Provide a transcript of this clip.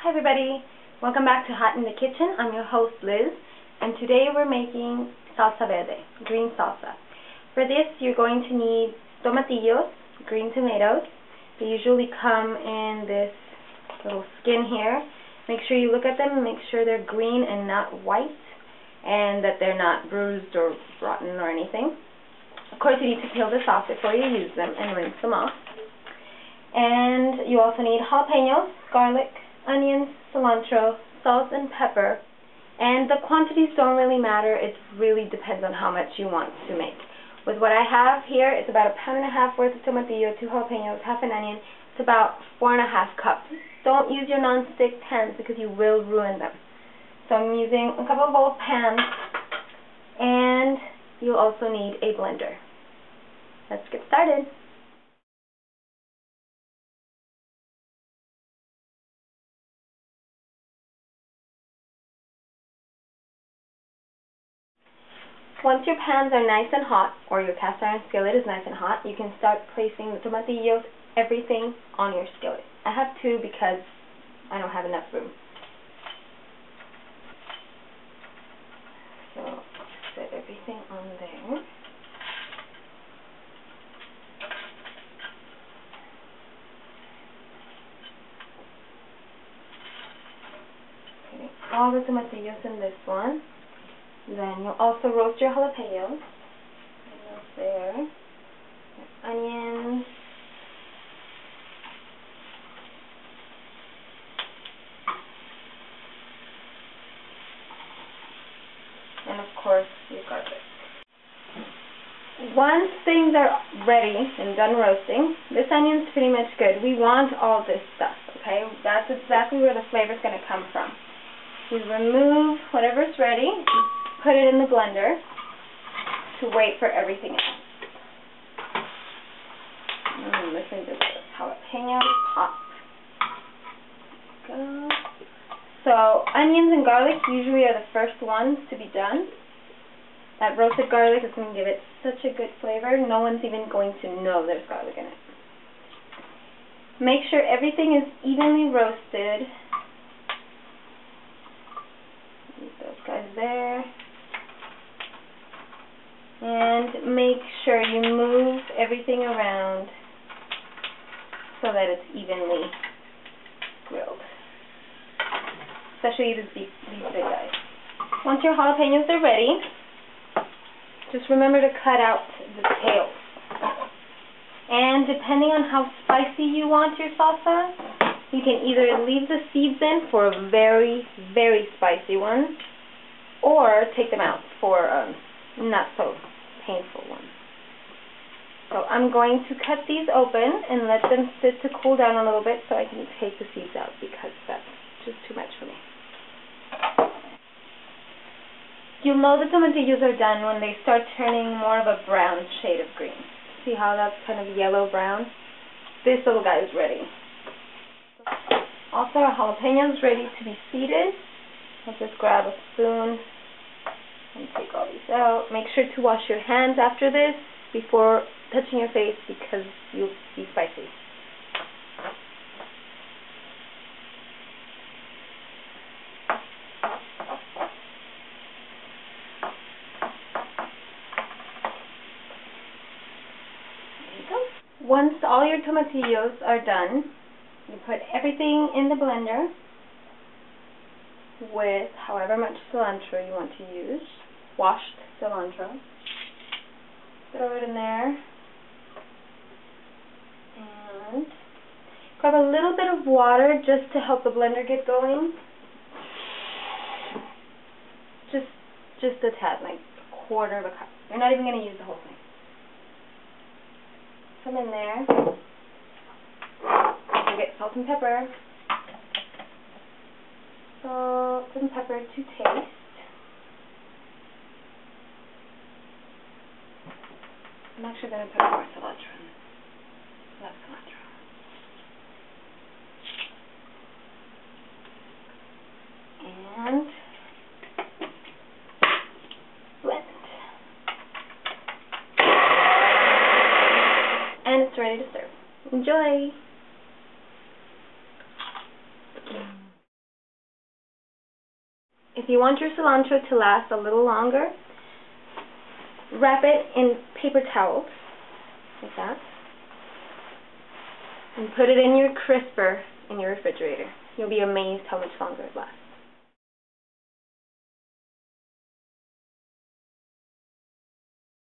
Hi everybody, welcome back to Hot in the Kitchen. I'm your host Liz, and today we're making salsa verde, green salsa. For this you're going to need tomatillos, green tomatoes. They usually come in this little skin here. Make sure you look at them and make sure they're green and not white, and that they're not bruised or rotten or anything. Of course you need to peel this off before you use them and rinse them off. And you also need jalapeños, garlic, onions, cilantro, salt and pepper. And the quantities don't really matter, it really depends on how much you want to make. With what I have here, it's about 1.5 pounds worth of tomatillo, 2 jalapeños, half an onion. It's about 4.5 cups. Don't use your non-stick pans because you will ruin them. So I'm using a couple of old pans, and you'll also need a blender. Let's get started. Once your pans are nice and hot, or your cast iron skillet is nice and hot, you can start placing the tomatillos, everything on your skillet. I have 2 because I don't have enough room. So set everything on there. Okay, all the tomatillos in this one. Then you'll also roast your jalapeños. There. Your onions. And of course your garlic. Once things are ready and done roasting, this onion's pretty much good. We want all this stuff, okay? That's exactly where the flavor's going to come from. You remove whatever's ready. Put it in the blender to wait for everything else. Listen to this jalapeno pop. Go. So onions and garlic usually are the first ones to be done. That roasted garlic is going to give it such a good flavor. No one's even going to know there's garlic in it. Make sure everything is evenly roasted. Leave those guys there. And make sure you move everything around so that it's evenly grilled. Especially these big guys. Once your jalapeños are ready, just remember to cut out the tails. And depending on how spicy you want your salsa, you can either leave the seeds in for a very, very spicy one, or take them out for not so painful one. So I'm going to cut these open and let them sit to cool down a little bit so I can take the seeds out, because that's just too much for me. You'll know the tomatillos are done when they start turning more of a brown shade of green. See how that's kind of yellow-brown? This little guy is ready. Also, our jalapeños ready to be seeded. I'll just grab a spoon and take all these out. Make sure to wash your hands after this before touching your face, because you'll be spicy. There you go. Once all your tomatillos are done, you put everything in the blender with however much cilantro you want to use. Washed cilantro. Throw it in there. And grab a little bit of water just to help the blender get going. Just a tad, like 1/4 of a cup. You're not even going to use the whole thing. Some in there. You get salt and pepper. Salt and pepper to taste. I'm actually going to put more cilantro in. Love cilantro. And blend. And it's ready to serve. Enjoy! you want your cilantro to last a little longer, wrap it in paper towels, like that, and put it in your crisper in your refrigerator. You'll be amazed how much longer it lasts.